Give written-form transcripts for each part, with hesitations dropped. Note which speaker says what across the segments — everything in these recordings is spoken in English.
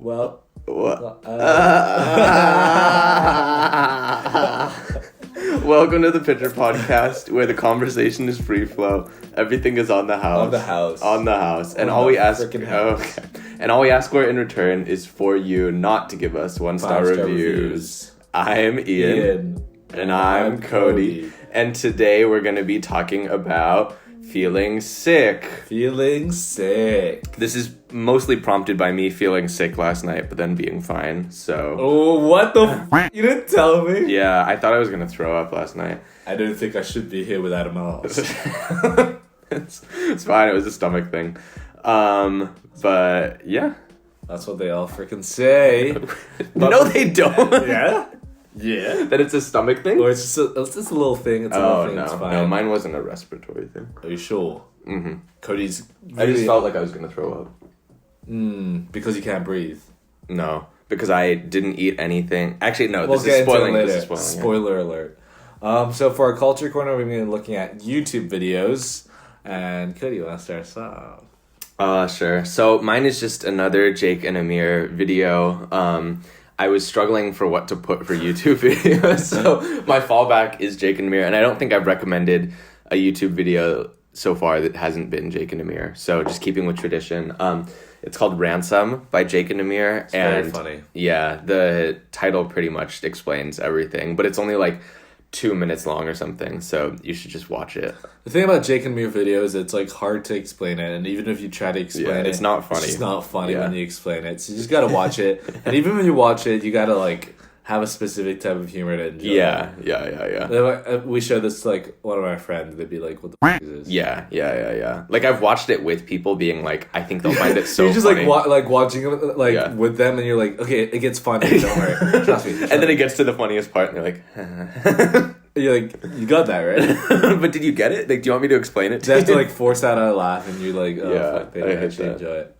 Speaker 1: Well.
Speaker 2: Welcome to the Pitcher Podcast, where the conversation is free flow. Everything is on the house.
Speaker 1: On the house.
Speaker 2: And all we ask, and all we ask for in return is for you not to give us 1-star reviews. I'm Ian. And I'm Cody. And today we're going to be talking about feeling sick. This is mostly prompted by me feeling sick last night, but then being fine, so...
Speaker 1: Oh, what the f***? You didn't tell me?
Speaker 2: Yeah, I thought I was going to throw up last night.
Speaker 1: I didn't think I should be here without a mouse.
Speaker 2: It's fine, it was a stomach thing. But, yeah.
Speaker 1: That's what they all freaking say.
Speaker 2: No, they don't.
Speaker 1: Yeah? Yeah.
Speaker 2: That it's a stomach thing?
Speaker 1: Or it's just a little thing. It's a little thing.
Speaker 2: No.
Speaker 1: It's fine.
Speaker 2: No, mine wasn't a respiratory thing.
Speaker 1: Are you sure?
Speaker 2: Mm-hmm.
Speaker 1: Cody's...
Speaker 2: I just felt like I was going to throw up.
Speaker 1: Because you can't breathe.
Speaker 2: No, because I didn't eat anything. Actually, no, this is spoiling.
Speaker 1: Spoiler alert. So for our culture corner, we're going to be looking at YouTube videos. And Cody, you want to start us off?
Speaker 2: Sure. So mine is just another Jake and Amir video. I was struggling for what to put for YouTube videos, so my fallback is Jake and Amir, and I don't think I've recommended a YouTube video so far that hasn't been Jake and Amir. So just keeping with tradition. It's called Ransom by Jake and Amir.
Speaker 1: It's very funny.
Speaker 2: Yeah, the title pretty much explains everything, but it's only like 2 minutes long or something, so you should just watch it.
Speaker 1: The thing about Jake and Amir videos, it's like hard to explain it, and even if you try to explain it,
Speaker 2: it's not funny.
Speaker 1: It's just not funny when you explain it. So you just gotta watch it, and even when you watch it, you gotta like have a specific type of humor to enjoy.
Speaker 2: Yeah.
Speaker 1: We show this to like one of our friends. They'd be like, "What the f*** is this?"
Speaker 2: Yeah. Like I've watched it with people being like, I think they'll find it so.
Speaker 1: You're just
Speaker 2: funny.
Speaker 1: like watching it with them, and you're like, okay, it gets funny. Don't worry, trust me.
Speaker 2: And then it gets to the funniest part, and they're like,
Speaker 1: you're like, you got that right.
Speaker 2: But did you get it? Like, do you want me to explain it to
Speaker 1: you?
Speaker 2: you?
Speaker 1: Have to like force out a laugh, and you're like, oh, fuck, they actually enjoy it.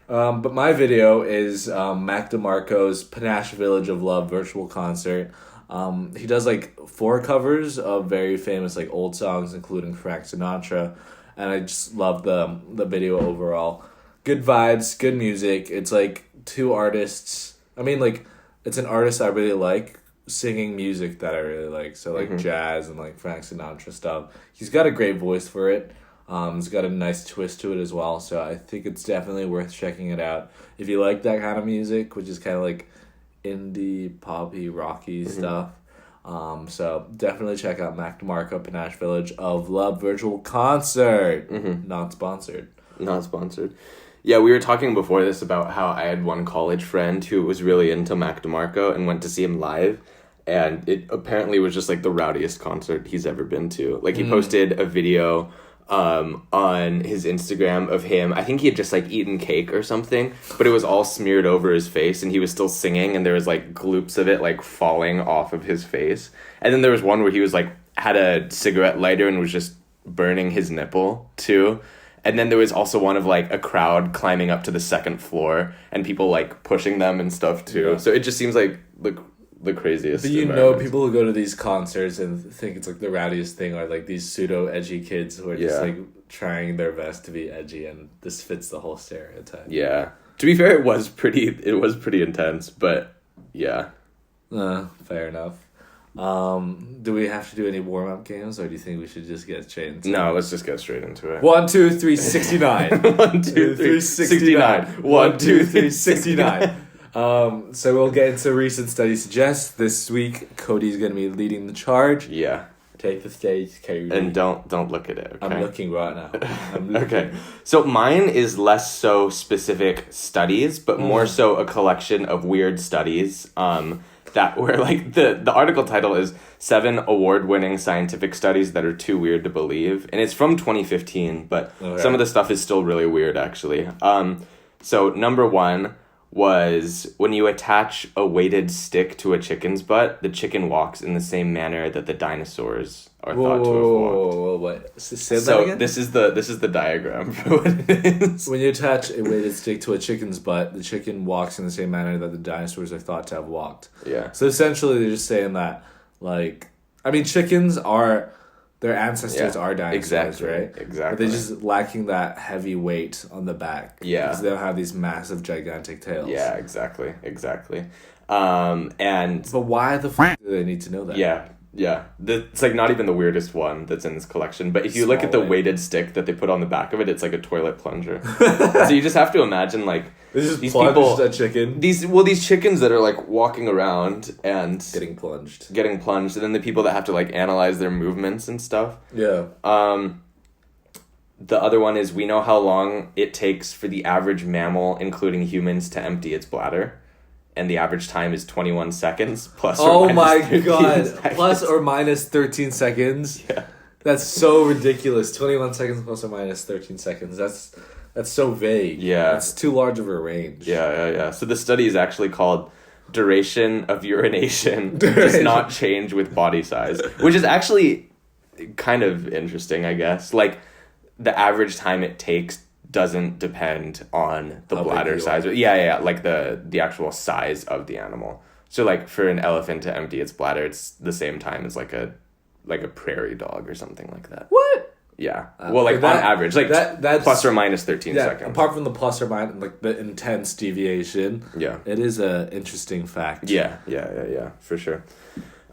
Speaker 1: But my video is Mac DeMarco's Panache Village of Love virtual concert. He does like 4 covers of very famous like old songs, including Frank Sinatra, and I just love the video overall. Good vibes, good music. It's like 2 artists. I mean, like it's an artist I really like singing music that I really like. So like jazz and like Frank Sinatra stuff. He's got a great voice for it. It's got a nice twist to it as well, so I think it's definitely worth checking it out. If you like that kind of music, which is kind of like indie, poppy, rocky stuff. So definitely check out Mac DeMarco, Panache Village of Love virtual concert. Not sponsored.
Speaker 2: Yeah, we were talking before this about how I had one college friend who was really into Mac DeMarco and went to see him live. And it apparently was just like the rowdiest concert he's ever been to. Like he posted a video on his Instagram of him. I think he had just like eaten cake or something, but it was all smeared over his face and he was still singing and there was like gloops of it like falling off of his face. And then there was one where he was like had a cigarette lighter and was just burning his nipple too. And then there was also one of like a crowd climbing up to the 2nd floor and people like pushing them and stuff too. Yeah. So it just seems like the craziest.
Speaker 1: But you know, people who go to these concerts and think it's like the rowdiest thing are like these pseudo edgy kids who are just like trying their best to be edgy, and this fits the whole stereotype.
Speaker 2: Yeah. To be fair, it was pretty intense, but yeah.
Speaker 1: Fair enough. Do we have to do any warm up games, or do you think we should just get straight into it?
Speaker 2: No, let's just get straight into it.
Speaker 1: 1, 2, 3, 69.
Speaker 2: 1, 2, 3, 69. 1, 2, 3, 69.
Speaker 1: So we'll get into recent study suggests. This week, Cody's going to be leading the charge.
Speaker 2: Yeah.
Speaker 1: Take the stage, Cody.
Speaker 2: And don't look at it, okay?
Speaker 1: I'm looking right now.
Speaker 2: Okay. So mine is less so specific studies, but more so a collection of weird studies, that were like the article title is 7 award-winning scientific studies that are too weird to believe. And it's from 2015, but some of the stuff is still really weird, actually. So number 1 was when you attach a weighted stick to a chicken's butt, the chicken walks in the same manner that the dinosaurs are thought to have walked.
Speaker 1: Whoa, what? Say that
Speaker 2: so
Speaker 1: again?
Speaker 2: this is the diagram for what it is.
Speaker 1: When you attach a weighted stick to a chicken's butt, the chicken walks in the same manner that the dinosaurs are thought to have walked.
Speaker 2: Yeah.
Speaker 1: So essentially, they're just saying that, like, I mean, chickens are their ancestors are dinosaurs,
Speaker 2: exactly,
Speaker 1: right?
Speaker 2: Exactly.
Speaker 1: But they're just lacking that heavy weight on the back.
Speaker 2: Yeah.
Speaker 1: Because they don't have these massive, gigantic tails.
Speaker 2: Yeah, exactly. And
Speaker 1: but why the f*** do they need to know that?
Speaker 2: Yeah. It's like not even the weirdest one that's in this collection. But if you look at the weighted stick that they put on the back of it, it's like a toilet plunger. So you just have to imagine like
Speaker 1: these people, a chicken.
Speaker 2: These chickens that are like walking around and
Speaker 1: getting plunged,
Speaker 2: and then the people that have to like analyze their movements and stuff.
Speaker 1: Yeah.
Speaker 2: The other one is we know how long it takes for the average mammal, including humans, to empty its bladder. And the average time is 21 seconds plus or minus 13 seconds.
Speaker 1: Plus or minus 13 seconds?
Speaker 2: Yeah.
Speaker 1: That's so ridiculous. 21 seconds plus or minus 13 seconds. That's so vague.
Speaker 2: Yeah.
Speaker 1: It's too large of a range.
Speaker 2: Yeah. So the study is actually called Duration of Urination Does Not Change with Body Size, which is actually kind of interesting, I guess. Like, the average time it takes doesn't depend on the bladder size. Yeah, like the actual size of the animal. So like for an elephant to empty its bladder, it's the same time as like a prairie dog or something like that.
Speaker 1: What?
Speaker 2: Yeah. Well, like on average, like that's plus or minus 13 seconds.
Speaker 1: Apart from the plus or minus, like the intense deviation.
Speaker 2: Yeah.
Speaker 1: It is a interesting fact.
Speaker 2: Yeah, for sure.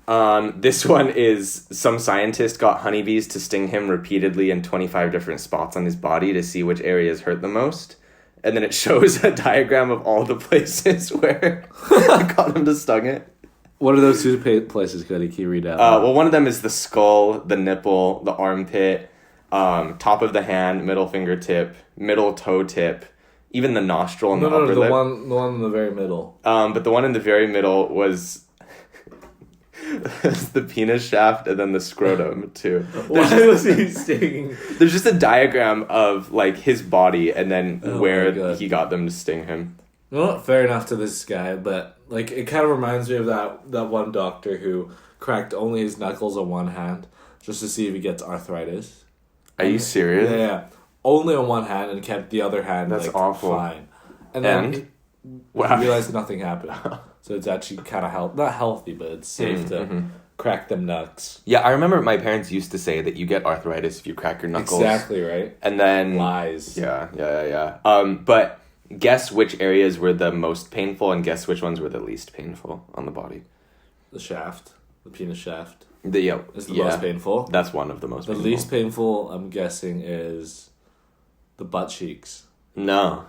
Speaker 2: This one is some scientist got honeybees to sting him repeatedly in 25 different spots on his body to see which areas hurt the most. And then it shows a diagram of all the places where it got him to stung it.
Speaker 1: What are those two places, Cody? Can you read out?
Speaker 2: Well, one of them is the skull, the nipple, the armpit, top of the hand, middle fingertip, middle toe tip, even the nostril and the upper lip.
Speaker 1: The one in the very middle.
Speaker 2: But the one in the very middle was the penis shaft and then the scrotum too.
Speaker 1: Why was he stinging?
Speaker 2: There's just a diagram of like his body and then where he got them to sting him.
Speaker 1: Well, fair enough to this guy, but like it kind of reminds me of that one doctor who cracked only his knuckles on one hand just to see if he gets arthritis.
Speaker 2: Are you serious?
Speaker 1: Yeah. Only on one hand and kept the other hand
Speaker 2: awful.
Speaker 1: Fine. And then he realized nothing happened. So it's actually kind of not healthy, but it's safe to crack them nuts.
Speaker 2: Yeah, I remember my parents used to say that you get arthritis if you crack your knuckles.
Speaker 1: Exactly right.
Speaker 2: And then
Speaker 1: lies.
Speaker 2: Yeah. But guess which areas were the most painful, and guess which ones were the least painful on the body.
Speaker 1: The shaft, the penis shaft.
Speaker 2: Is the
Speaker 1: most painful.
Speaker 2: That's one of the most.
Speaker 1: The least painful, I'm guessing, is the butt cheeks.
Speaker 2: No.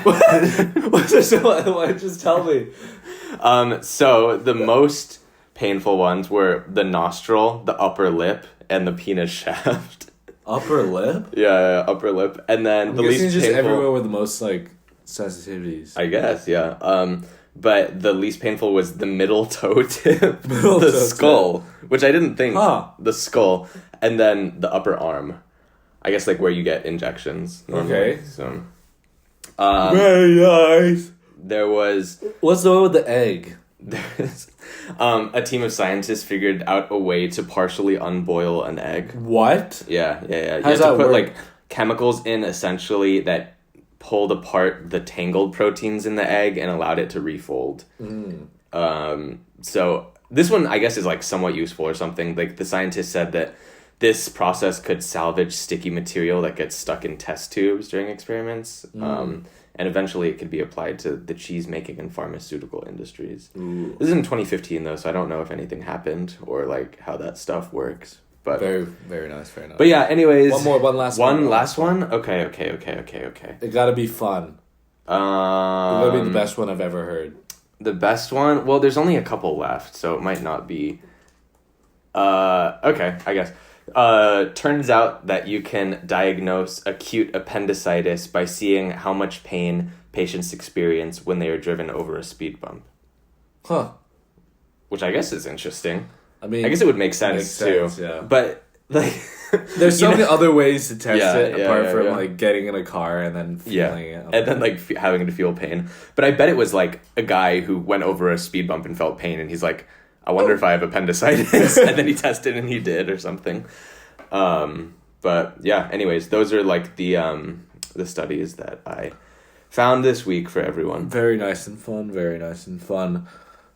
Speaker 1: What's this? Why just tell me?
Speaker 2: So the most painful ones were the nostril, the upper lip, and the penis shaft.
Speaker 1: Upper lip?
Speaker 2: Yeah, upper lip, and then the least painful.
Speaker 1: Just everywhere with the most like sensitivities.
Speaker 2: I guess, yeah. But the least painful was the middle toe tip, the skull, which I didn't think. The skull, and then the upper arm. I guess like where you get injections. Normally.
Speaker 1: Okay.
Speaker 2: So.
Speaker 1: Very nice.
Speaker 2: There was...
Speaker 1: What's the one with the egg?
Speaker 2: There's a team of scientists figured out a way to partially unboil an egg.
Speaker 1: What?
Speaker 2: Yeah.
Speaker 1: How does that
Speaker 2: put
Speaker 1: work?
Speaker 2: like chemicals in essentially that pulled apart the tangled proteins in the egg and allowed it to refold. So this one I guess is like somewhat useful or something. Like the scientists said that this process could salvage sticky material that gets stuck in test tubes during experiments. And eventually it could be applied to the cheese-making and pharmaceutical industries.
Speaker 1: Ooh.
Speaker 2: This is in 2015, though, so I don't know if anything happened or, like, how that stuff works. But
Speaker 1: very, very nice, very nice.
Speaker 2: But yeah, anyways...
Speaker 1: One last one.
Speaker 2: One last one? Okay.
Speaker 1: It gotta be fun. It gotta be the best one I've ever heard.
Speaker 2: The best one? Well, there's only a couple left, so it might not be... Okay, I guess. Turns out that you can diagnose acute appendicitis by seeing how much pain patients experience when they are driven over a speed bump.
Speaker 1: Huh.
Speaker 2: Which I guess is interesting.
Speaker 1: I mean...
Speaker 2: I guess it would make sense too.
Speaker 1: Yeah.
Speaker 2: But, like...
Speaker 1: There's so many other ways to test it, apart from, like, getting in a car and then feeling it.
Speaker 2: And then, like, having to feel pain. But I bet it was, like, a guy who went over a speed bump and felt pain, and he's like... I wonder if I have appendicitis. And then he tested and he did or something. But yeah, anyways, those are like the studies that I found this week for everyone.
Speaker 1: Very nice and fun.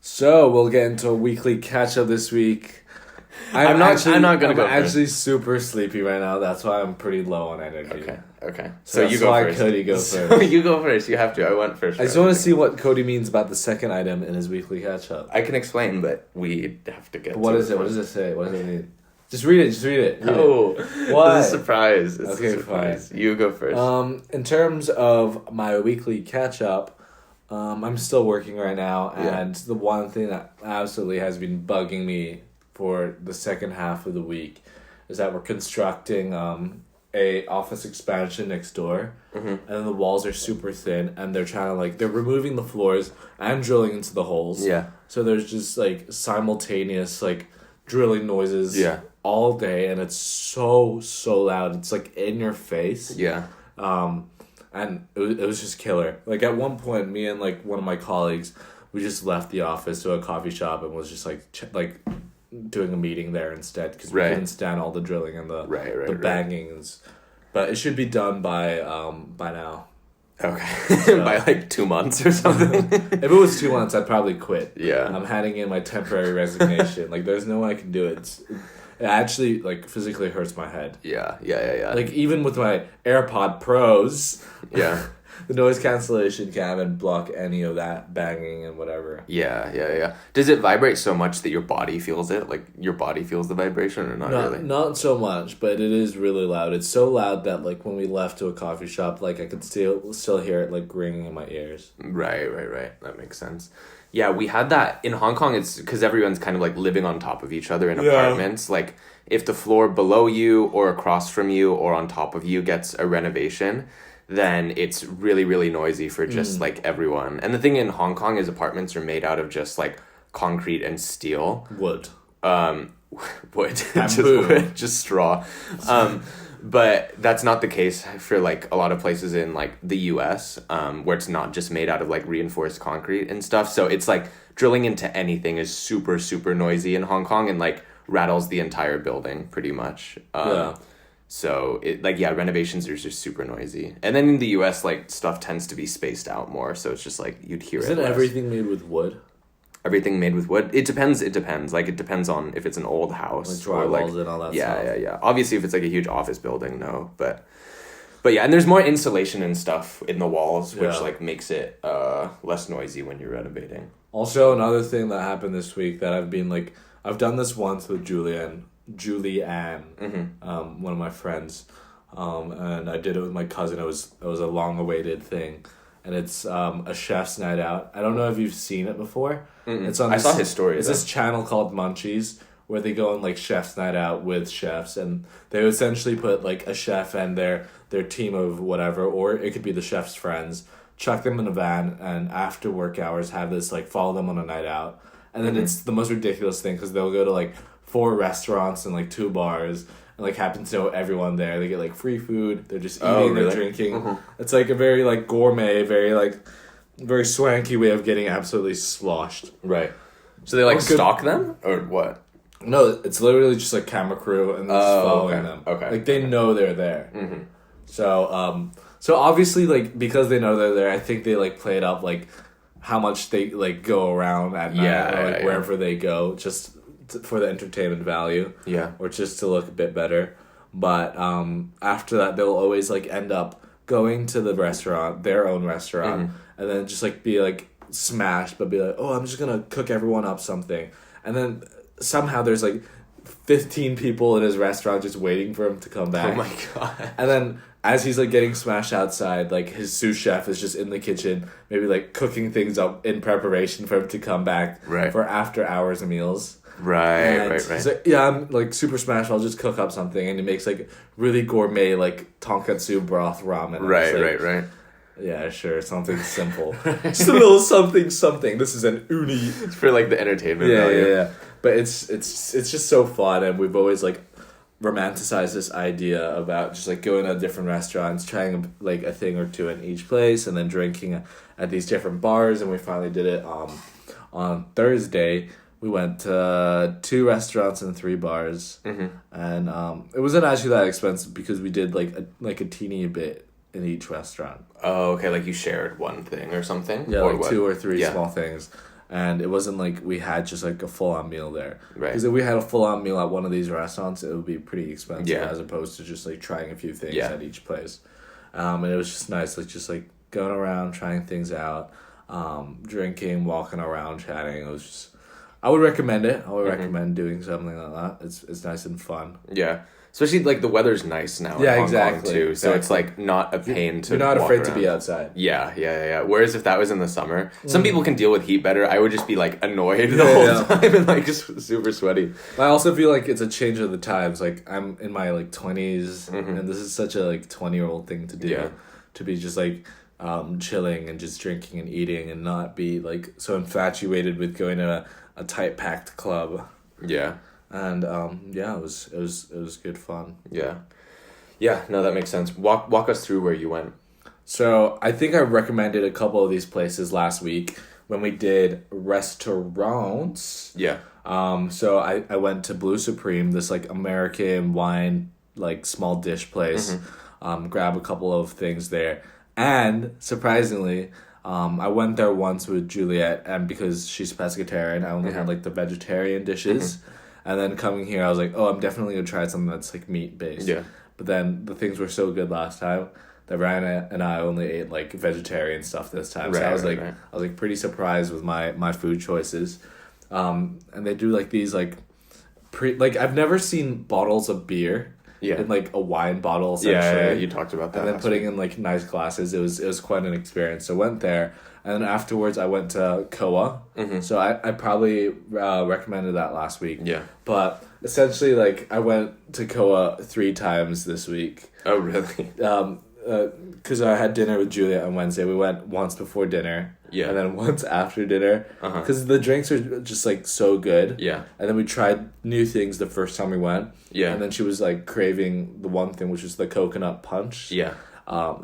Speaker 1: So we'll get into a weekly catch up this week.
Speaker 2: I'm not gonna go.
Speaker 1: I'm actually super sleepy right now. That's why I'm pretty low on energy.
Speaker 2: Okay.
Speaker 1: So you go first. Cody go first.
Speaker 2: So you go first. You have to. I went first.
Speaker 1: I just want to see what Cody means about the second item in his weekly catch up.
Speaker 2: I can explain, but we have to get.
Speaker 1: But what is it? What does it say? What does it mean? Just read it. Read it.
Speaker 2: What? It's a surprise.
Speaker 1: Fine.
Speaker 2: You go first.
Speaker 1: In terms of my weekly catch up, I'm still working right now, and the one thing that absolutely has been bugging me for the second half of the week is that we're constructing a office expansion next door, and the walls are super thin, and they're trying to they're removing the floors and drilling into the holes.
Speaker 2: Yeah.
Speaker 1: So there's just simultaneous drilling noises all day, and it's so loud. It's in your face.
Speaker 2: Yeah.
Speaker 1: And it was just killer. At one point, me and one of my colleagues, we just left the office to a coffee shop and was just doing a meeting there instead because we couldn't stand all the drilling and the bangings. But it should be done by now.
Speaker 2: Okay. So, by 2 months or something.
Speaker 1: If it was 2 months, I'd probably quit.
Speaker 2: Yeah.
Speaker 1: I'm handing in my temporary resignation. There's no way I can do it. It actually physically hurts my head.
Speaker 2: Yeah.
Speaker 1: Even with my AirPod Pros.
Speaker 2: Yeah.
Speaker 1: The noise cancellation can't even block any of that banging and whatever.
Speaker 2: Yeah. Does it vibrate so much that your body feels it? Your body feels the vibration or not really? Not
Speaker 1: so much, but it is really loud. It's so loud that when we left to a coffee shop, I could still hear it ringing in my ears.
Speaker 2: Right. That makes sense. Yeah, we had that in Hong Kong. It's because everyone's kind of living on top of each other in apartments. If the floor below you or across from you or on top of you gets a renovation, then it's really, really noisy for just everyone. And the thing in Hong Kong is apartments are made out of just concrete and steel.
Speaker 1: Wood.
Speaker 2: Wood. Just wood, just straw. But that's not the case for a lot of places in the US, where it's not just made out of reinforced concrete and stuff. So it's drilling into anything is super, super noisy in Hong Kong and rattles the entire building pretty much. So it renovations are just super noisy. And then in the US stuff tends to be spaced out more, so it's just you'd hear it.
Speaker 1: Isn't everything made with wood?
Speaker 2: Everything made with wood. It depends. It depends on if it's an old house.
Speaker 1: Drywalls and all that stuff.
Speaker 2: Yeah. Obviously, if it's a huge office building, no. But yeah, and there's more insulation and stuff in the walls, which makes it less noisy when you're renovating.
Speaker 1: Also, another thing that happened this week that I've been I've done this once with Julianne, one of my friends, and I did it with my cousin. It was a long-awaited thing. And it's a chef's night out. I don't know if you've seen it before. It's on.
Speaker 2: I saw his story.
Speaker 1: It's this channel called Munchies where they go on chef's night out with chefs, and they essentially put a chef and their team of whatever, or it could be the chef's friends, chuck them in a van, and after work hours have this follow them on a night out, and then it's the most ridiculous thing because they'll go to 4 restaurants and 2 bars. And happen to know everyone there. They get free food. They're just eating, they're drinking. It's a very gourmet, very very swanky way of getting absolutely sloshed.
Speaker 2: Right. So they stalk them or what?
Speaker 1: No, it's literally just camera crew and just following them.
Speaker 2: Okay.
Speaker 1: They know they're there. Mm-hmm. So obviously because they know they're there, I think they play it up how much they go around at night or wherever they go just for the entertainment value, or just to look a bit better. But after that, they'll always end up going to the restaurant, their own restaurant, and then just be smashed, but be oh, I'm just gonna cook everyone up something, and then somehow there's 15 people in his restaurant just waiting for him to come back.
Speaker 2: Oh my god!
Speaker 1: And then as he's getting smashed outside, his sous chef is just in the kitchen, maybe cooking things up in preparation for him to come back for after hours meals.
Speaker 2: Right.
Speaker 1: He's I'm super smashed. I'll just cook up something, and he makes really gourmet tonkatsu broth ramen.
Speaker 2: Right.
Speaker 1: Yeah, sure, something simple. Just a little something. This is an uni.
Speaker 2: It's for the entertainment value.
Speaker 1: Yeah. But it's just so fun, and we've always romanticized this idea about just going to different restaurants, trying a thing or two in each place, and then drinking at these different bars. And we finally did it on Thursday. We went to 2 restaurants and 3 bars, and it wasn't actually that expensive because we did a teeny bit in each restaurant.
Speaker 2: Oh, okay, you shared one thing or something?
Speaker 1: Yeah,
Speaker 2: or
Speaker 1: 2 or 3 small things. And it wasn't like we had just like a full-on meal there.
Speaker 2: Right.
Speaker 1: Because if we had a full-on meal at one of these restaurants, it would be pretty expensive
Speaker 2: Yeah.
Speaker 1: as opposed to just like trying a few things
Speaker 2: Yeah.
Speaker 1: at each place. And it was just nice, like just like going around, trying things out, drinking, walking around, chatting. It was just, I would recommend it. I would recommend doing something like that. It's nice and fun.
Speaker 2: Yeah. Especially, like, the weather's nice now in Hong Kong, too. So it's, like, not a pain to
Speaker 1: You're not
Speaker 2: walk
Speaker 1: afraid
Speaker 2: around.
Speaker 1: to be outside.
Speaker 2: Yeah. Whereas if that was in the summer, some people can deal with heat better. I would just be, like, annoyed the whole time and, like, just super sweaty.
Speaker 1: I also feel like it's a change of the times. Like, I'm in my, like, 20s, and this is such a, like, 20-year-old thing to do.
Speaker 2: Yeah.
Speaker 1: To be just, like, chilling and just drinking and eating and not be, like, so infatuated with going to a tight-packed club.
Speaker 2: Yeah.
Speaker 1: And it was good fun.
Speaker 2: Yeah, no, that makes sense. Walk us through where you went.
Speaker 1: So I think I recommended a couple of these places last week when we did restaurants.
Speaker 2: Yeah.
Speaker 1: So I went to Blue Supreme, this like American wine like small dish place. Grab a couple of things there, and surprisingly, I went there once with Juliet, and because she's pescatarian, I only had like the vegetarian dishes. And then coming here, I was like, oh, I'm definitely going to try something that's, like, meat-based.
Speaker 2: Yeah.
Speaker 1: But then the things were so good last time that Ryan and I only ate, like, vegetarian stuff this time. So I was like pretty surprised with my food choices. And they do, like, these, like, I've never seen bottles of beer in, like, a wine bottle, essentially.
Speaker 2: Yeah, you talked about that.
Speaker 1: And then putting in, like, nice glasses. It was quite an experience. So I went there. And then afterwards, I went to Koa. So I probably recommended that last week.
Speaker 2: Yeah.
Speaker 1: But essentially, like, I went to Koa 3 times this week.
Speaker 2: Oh, really?
Speaker 1: Because I had dinner with Julia on Wednesday. We went once before dinner.
Speaker 2: Yeah.
Speaker 1: And then once after dinner. Because the drinks are just, like, so good.
Speaker 2: Yeah.
Speaker 1: And then we tried new things the first time we went.
Speaker 2: Yeah.
Speaker 1: And then she was, like, craving the one thing, which was the coconut punch.
Speaker 2: Yeah.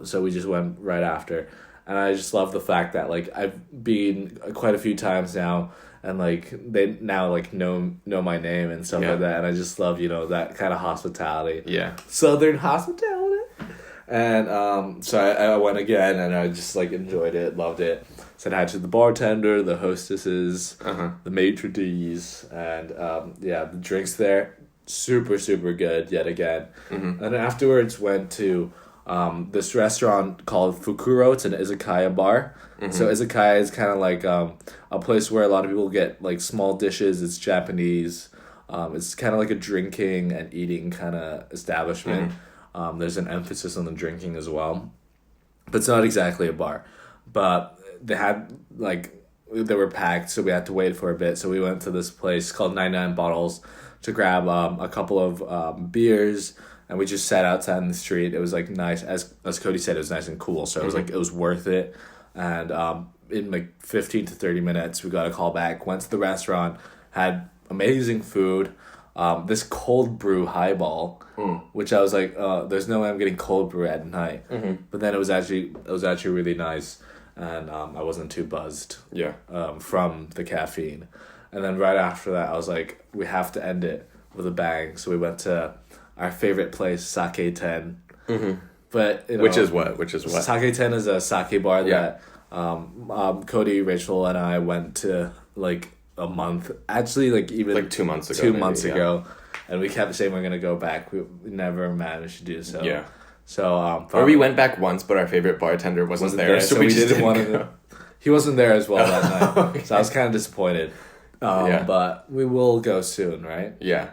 Speaker 1: So we just went right after. And I just love the fact that, like, I've been quite a few times now, and, like, they now, like, know my name and stuff like that, and I just love, you know, that kind of hospitality.
Speaker 2: Yeah.
Speaker 1: Southern hospitality. And so I went again, and I just, like, enjoyed it, loved it. Said hi to the bartender, the hostesses, the maitre d's, and, the drinks there, super, super good yet again. And then afterwards went to... this restaurant called Fukuro. It's an izakaya bar. So izakaya is kind of like a place where a lot of people get like small dishes. It's Japanese. It's kind of like a drinking and eating kind of establishment. There's an emphasis on the drinking as well, but it's not exactly a bar. But they had they were packed, so we had to wait for a bit. So we went to this place called 99 Bottles to grab a couple of beers. And we just sat outside in the street. It was, like, nice. As Cody said, it was nice and cool. So it was, like, it was worth it. And in, like, 15 to 30 minutes, we got a call back. Went to the restaurant. Had amazing food. This cold brew highball, which I was like, there's no way I'm getting cold brew at night. But then it was actually really nice. And I wasn't too buzzed from the caffeine. And then right after that, I was like, we have to end it with a bang. So we went to... our favorite place, Sake 10. But, you know,
Speaker 2: Which is what?
Speaker 1: Sake 10 is a sake bar that Cody, Rachel, and I went to, like, a month. Actually, like, even...
Speaker 2: like 2 months ago.
Speaker 1: 2 months ago. And we kept saying we're going to go back. We never managed to do so.
Speaker 2: Yeah.
Speaker 1: So,
Speaker 2: or we went back once, but our favorite bartender wasn't there. So we just didn't want to...
Speaker 1: He wasn't there as well that night. Okay. So I was kind of disappointed. But we will go soon, right?
Speaker 2: Yeah.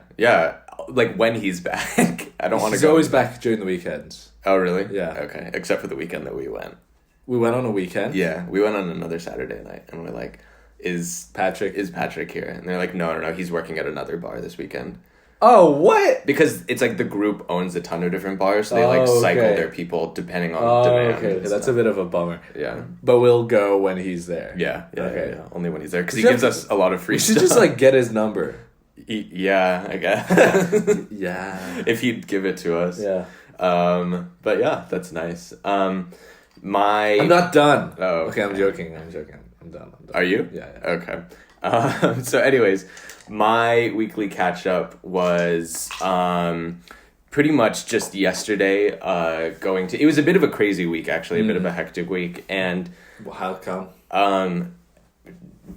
Speaker 2: Like, when he's back. I don't want to go.
Speaker 1: He's always back during the weekends.
Speaker 2: Oh, really?
Speaker 1: Yeah.
Speaker 2: Okay. Except for the weekend that we went.
Speaker 1: We went on a weekend?
Speaker 2: Yeah. We went on another Saturday night, and we're like, is Patrick here? And they're like, no, he's working at another bar this weekend.
Speaker 1: Oh, what?
Speaker 2: Because it's like the group owns a ton of different bars, so they cycle their people depending on demand.
Speaker 1: Okay. That's a bit of a bummer.
Speaker 2: Yeah.
Speaker 1: But we'll go when he's there.
Speaker 2: Yeah.
Speaker 1: Okay.
Speaker 2: Yeah. Only when he's there, because he gives us a lot of free stuff.
Speaker 1: We should just, like, get his number.
Speaker 2: Yeah, I guess.
Speaker 1: Yeah.
Speaker 2: If he'd give it to us.
Speaker 1: Yeah.
Speaker 2: But yeah, that's nice. I'm
Speaker 1: not done.
Speaker 2: Oh.
Speaker 1: Okay, I'm joking. I'm done.
Speaker 2: Are you?
Speaker 1: Yeah.
Speaker 2: Okay. So anyways, my weekly catch up was pretty much just yesterday it was a bit of a crazy week, actually, a bit of a hectic week, and
Speaker 1: well, how come?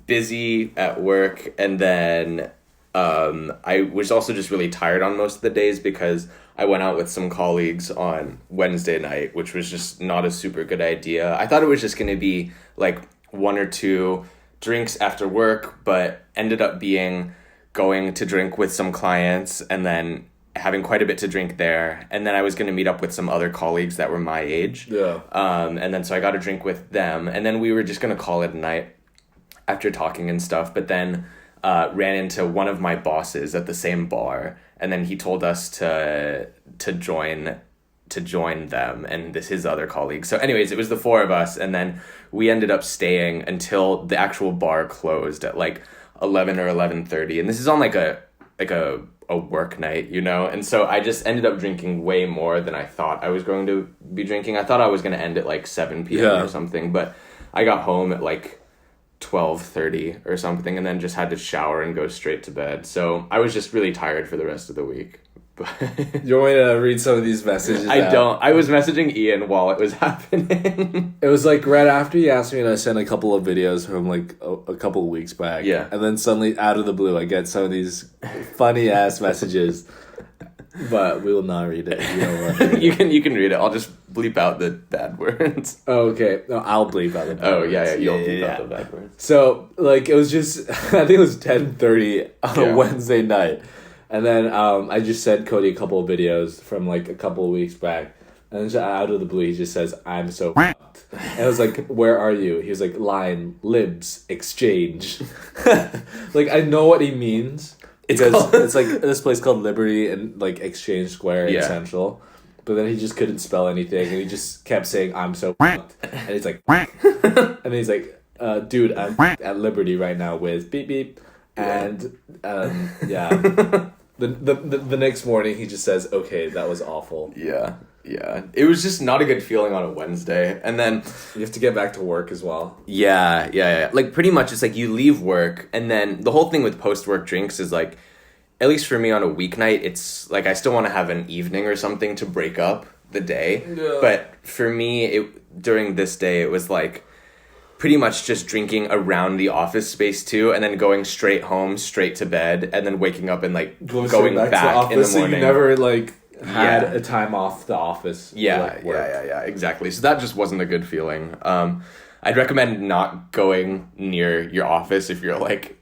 Speaker 2: busy at work, and then I was also just really tired on most of the days because I went out with some colleagues on Wednesday night, which was just not a super good idea. I thought it was just going to be like 1 or 2 drinks after work, but ended up being going to drink with some clients and then having quite a bit to drink there. And then I was going to meet up with some other colleagues that were my age.
Speaker 1: Yeah.
Speaker 2: And then so I got a drink with them, and then we were just going to call it a night after talking and stuff. But then ran into one of my bosses at the same bar, and then he told us to join them and his other colleagues. So anyways, it was the 4 of us, and then we ended up staying until the actual bar closed at like 11 or 11:30, and this is on like a work night, you know. And so I just ended up drinking way more than I thought I was going to be drinking. I thought I was going to end at like 7 p.m. or something, but I got home at like 12:30 or something, and then just had to shower and go straight to bed. So I was just really tired for the rest of the week.
Speaker 1: You want me to read some of these messages?
Speaker 2: I was messaging Ian while it was happening.
Speaker 1: It was like right after he asked me to send a couple of videos from like a couple of weeks back.
Speaker 2: Yeah.
Speaker 1: And then suddenly out of the blue I get some of these funny ass messages. But we will not read it. You know what?
Speaker 2: You can read it. I'll just bleep out the bad words.
Speaker 1: Oh, okay. No, I'll bleep out the bad words.
Speaker 2: Yeah, you'll bleep out the bad words.
Speaker 1: So like it was just I think it was 10:30 on a Wednesday night. And then I just sent Cody a couple of videos from like a couple of weeks back. And then just out of the blue, he just says, "I'm so fucked." And I was like, "Where are you?" He was like, "Line, libs, exchange." Like, I know what he means. Because it's like this place called Liberty and like Exchange Square in Central. But then he just couldn't spell anything. And he just kept saying, "I'm so fucked." And he's like, and then he's like, "Dude, I'm at Liberty right now with beep beep." And the next morning he just says, "Okay, that was awful."
Speaker 2: Yeah. It was just not a good feeling on a Wednesday. And then
Speaker 1: you have to get back to work as well.
Speaker 2: Yeah. Like pretty much it's like you leave work, and then the whole thing with post-work drinks is like, at least for me on a weeknight, it's like I still want to have an evening or something to break up the day. Yeah. But for me, during this day, it was like pretty much just drinking around the office space too, and then going straight home, straight to bed, and then waking up and like going back in the morning.
Speaker 1: So you never like had a time off the office.
Speaker 2: Yeah, exactly. So that just wasn't a good feeling. I'd recommend not going near your office if you're like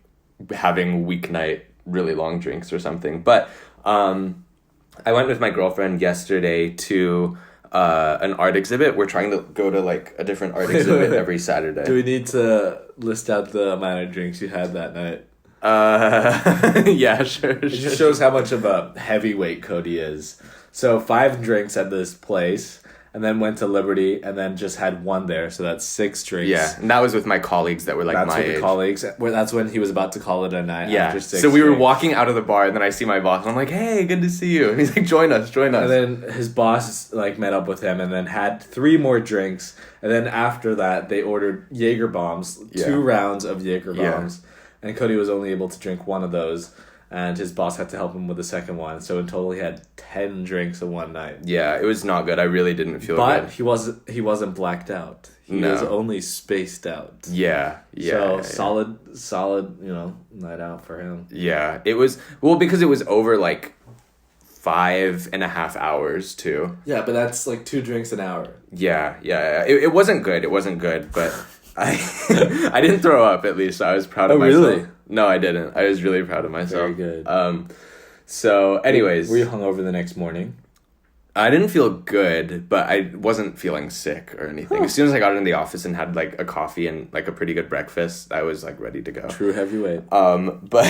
Speaker 2: having weeknight really long drinks or something. But I went with my girlfriend yesterday to an art exhibit. We're trying to go to like a different art exhibit every Saturday.
Speaker 1: Do we need to list out the amount of drinks you had that night?
Speaker 2: Yeah, sure.
Speaker 1: It just shows how much of a heavyweight Cody is. So 5 drinks at this place, and then went to Liberty, and then just had 1 there. So that's 6 drinks.
Speaker 2: Yeah, and that was with my colleagues that were like my age.
Speaker 1: Colleagues. That's when he was about to call it a night.
Speaker 2: Yeah.
Speaker 1: After 6
Speaker 2: so we were
Speaker 1: drinks.
Speaker 2: walking out of the bar, and then I see my boss, and I'm like, "Hey, good to see you." And he's like, "Join us."
Speaker 1: And then his boss like met up with him, and then had 3 more drinks, and then after that they ordered Jaeger bombs, 2 rounds of Jaeger bombs. Yeah. And Cody was only able to drink 1 of those, and his boss had to help him with the second one. So in total, he had 10 drinks in one night.
Speaker 2: Yeah, it was not good. I really didn't feel good.
Speaker 1: But he wasn't blacked out. He was only spaced out.
Speaker 2: Yeah.
Speaker 1: So solid, night out for him.
Speaker 2: Yeah, it was because it was over like 5.5 hours too.
Speaker 1: Yeah, but that's like 2 drinks an hour.
Speaker 2: Yeah. It wasn't good. It wasn't good, but I didn't throw up, at least. I was proud of myself.
Speaker 1: Really?
Speaker 2: No, I didn't. I was really proud of myself.
Speaker 1: Very good.
Speaker 2: So anyways.
Speaker 1: Were you hungover the next morning?
Speaker 2: I didn't feel good, but I wasn't feeling sick or anything. Huh. As soon as I got into the office and had like a coffee and like a pretty good breakfast, I was like ready to go.
Speaker 1: True heavyweight.
Speaker 2: But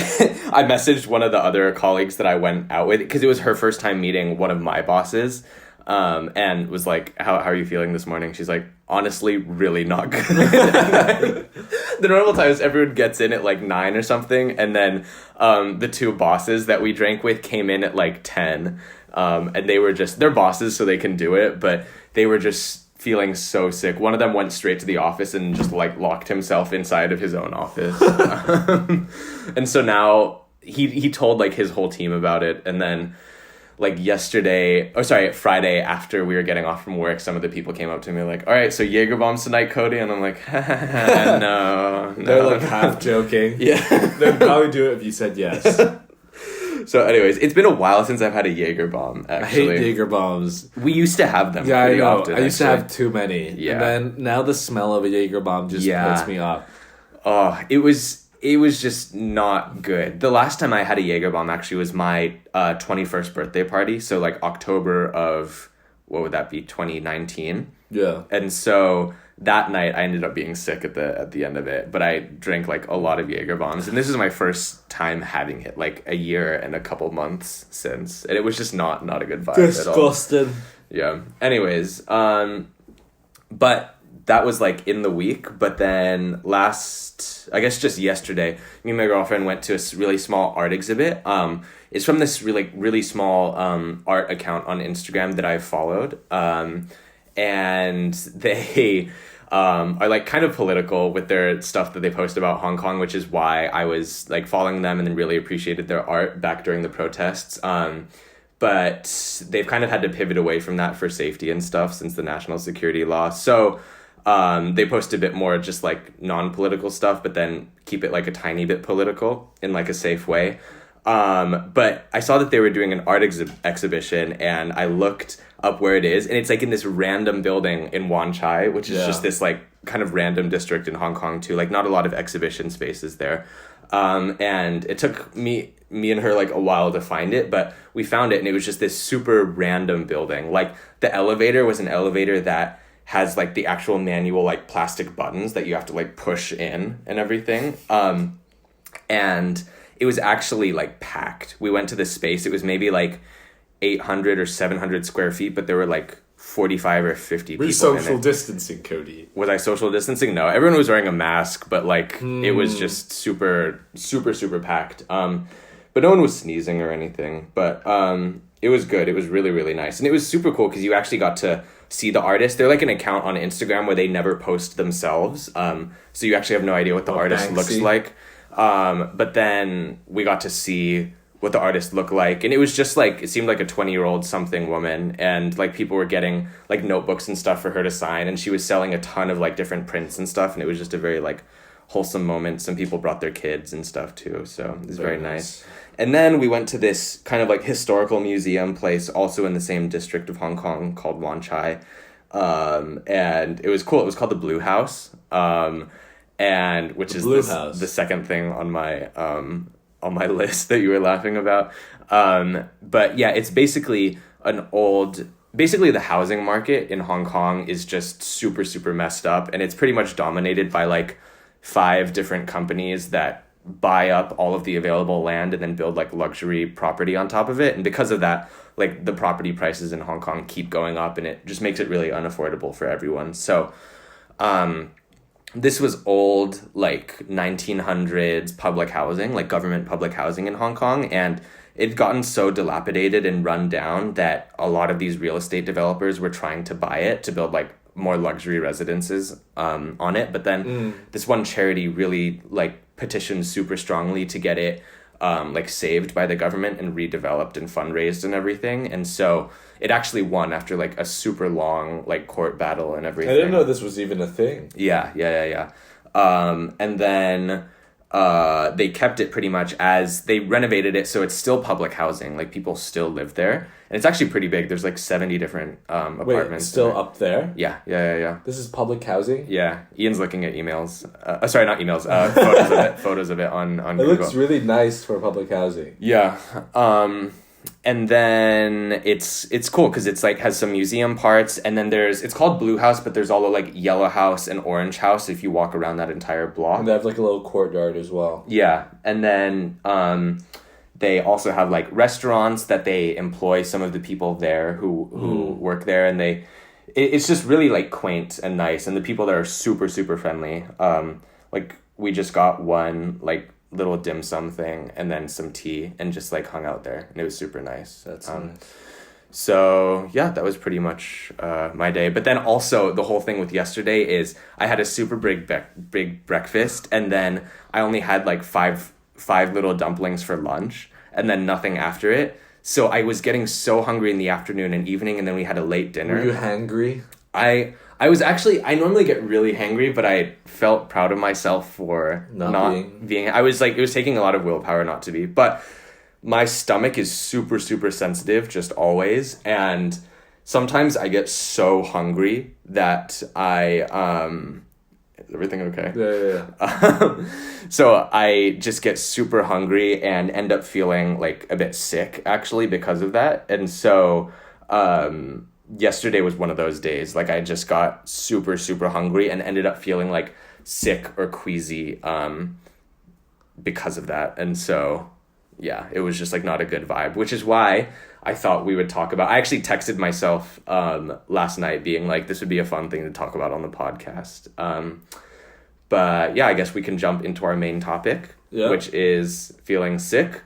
Speaker 2: I messaged one of the other colleagues that I went out with, because it was her first time meeting one of my bosses. And was like, how are you feeling this morning? She's like, honestly, really not good. The normal times everyone gets in at like 9 or something, and then the 2 bosses that we drank with came in at like 10, and they're bosses, so they can do it, but they were just feeling so sick. One of them went straight to the office and just like locked himself inside of his own office. And so now he told like his whole team about it, and then like Friday after we were getting off from work, some of the people came up to me like, all right, so Jaeger bombs tonight, Cody? And I'm like, no.
Speaker 1: They're like half joking.
Speaker 2: Yeah.
Speaker 1: They'd probably do it if you said yes.
Speaker 2: So anyways, it's been a while since I've had a Jaeger bomb, actually.
Speaker 1: I hate Jaeger bombs.
Speaker 2: We used to have them
Speaker 1: pretty I know.
Speaker 2: often.
Speaker 1: I used to have too many.
Speaker 2: Yeah.
Speaker 1: And then now the smell of a Jaeger bomb just puts me off.
Speaker 2: Oh, it was just not good. The last time I had a Jaeger bomb actually was my 21st birthday party. So like October of, what would that be, 2019?
Speaker 1: Yeah.
Speaker 2: And so that night I ended up being sick at the end of it. But I drank like a lot of Jaeger bombs. And this is my first time having it, like a year and a couple months since. And it was just not a good vibe at all.
Speaker 1: Disgusting.
Speaker 2: Yeah. Anyways, but that was like in the week, but then I guess just yesterday, me and my girlfriend went to a really small art exhibit. It's from this really small art account on Instagram that I followed. And they are like kind of political with their stuff that they post about Hong Kong, which is why I was like following them and then really appreciated their art back during the protests. But they've kind of had to pivot away from that for safety and stuff since the national security law. So they post a bit more just like non-political stuff, but then keep it like a tiny bit political in like a safe way. But I saw that they were doing an art exhibition, and I looked up where it is, and it's like in this random building in Wan Chai, which is just this like kind of random district in Hong Kong too, like not a lot of exhibition spaces there. And it took me and her like a while to find it, but we found it, and it was just this super random building. Like the elevator was an elevator that has like the actual manual like plastic buttons that you have to like push in and everything. And it was actually like packed. We went to this space. It was maybe like 800 or 700 square feet, but there were like 45 or 50 people in it.
Speaker 1: Social distancing, Cody.
Speaker 2: Was I social distancing? No, everyone was wearing a mask, but like it was just super packed. But no one was sneezing or anything. But it was good. It was really, really nice. And it was super cool because you actually got to see the artist. They're like an account on Instagram where they never post themselves. So you actually have no idea what the artist looks like. But then we got to see what the artist looked like, and it was just like, it seemed like a 20-year-old something woman, and like people were getting like notebooks and stuff for her to sign, and she was selling a ton of like different prints and stuff, and it was just a very like wholesome moment. Some people brought their kids and stuff too, so it was very nice. And then we went to this kind of like historical museum place also in the same district of Hong Kong called Wan Chai, and it was cool. It was called the Blue House, and which is the second thing on my list that you were laughing about. But yeah, it's basically basically the housing market in Hong Kong is just super messed up, and it's pretty much dominated by like 5 different companies that buy up all of the available land and then build like luxury property on top of it. And because of that, like the property prices in Hong Kong keep going up, and it just makes it really unaffordable for everyone. So this was old, like 1900s public housing, like government public housing in Hong Kong. And it'd gotten so dilapidated and run down that a lot of these real estate developers were trying to buy it to build like more luxury residences on it. But then this one charity really like petitioned super strongly to get it like saved by the government and redeveloped and fundraised and everything. And so it actually won after like a super long like court battle and everything.
Speaker 1: I didn't know this was even a thing.
Speaker 2: Yeah. And then they kept it pretty much as they renovated it, so it's still public housing. Like people still live there, and it's actually pretty big. There's like 70 different apartments.
Speaker 1: Wait, still up there?
Speaker 2: Yeah.
Speaker 1: This is public housing?
Speaker 2: Yeah. Ian's looking at emails. Sorry, not emails. Photos of it on Google.
Speaker 1: It looks really nice for public housing.
Speaker 2: Yeah. And then it's cool because it's like has some museum parts, and then it's called Blue House, but there's also like Yellow House and Orange House if you walk around that entire block.
Speaker 1: And they have like a little courtyard as well.
Speaker 2: Yeah. And then they also have like restaurants that they employ some of the people there who work there, and it's just really like quaint and nice, and the people there are super friendly. Like we just got one like little dim sum thing and then some tea and just like hung out there, and it was super nice.
Speaker 1: That's nice.
Speaker 2: So yeah, that was pretty much my day. But then also the whole thing with yesterday is I had a super big breakfast, and then I only had like five little dumplings for lunch, and then nothing after it. So I was getting so hungry in the afternoon and evening, and then we had a late dinner.
Speaker 1: Were you hangry?
Speaker 2: I was actually, I normally get really hangry, but I felt proud of myself for not being. I was like, it was taking a lot of willpower not to be. But my stomach is super, super sensitive, just always. And sometimes I get so hungry that is everything okay?
Speaker 1: Yeah.
Speaker 2: So I just get super hungry and end up feeling like a bit sick, actually, because of that. And so yesterday was one of those days. Like I just got super, super hungry and ended up feeling like sick or queasy because of that. And so, yeah, it was just like not a good vibe, which is why I thought we would talk about. I actually texted myself last night being like, this would be a fun thing to talk about on the podcast. But yeah, I guess we can jump into our main topic, which is feeling sick.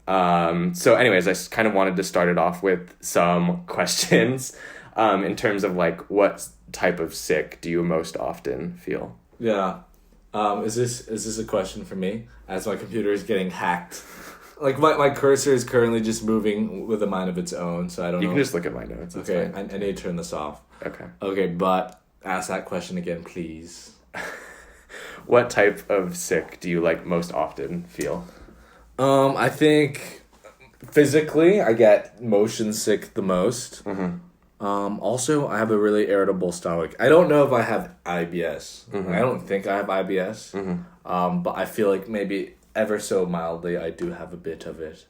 Speaker 2: So anyways, I kind of wanted to start it off with some questions in terms of like, what type of sick do you most often feel?
Speaker 1: Yeah. Is this a question for me? As my computer is getting hacked. Like, my cursor is currently just moving with a mind of its own, so I don't know.
Speaker 2: You can just look at my notes.
Speaker 1: Okay, I need to turn this off. Okay, but ask that question again, please.
Speaker 2: What type of sick do you, like, most often feel?
Speaker 1: I think physically I get motion sick the most. Also, I have a really irritable stomach. I don't know if I have IBS. I don't think I have IBS. But I feel like maybe ever so mildly I do have a bit of it.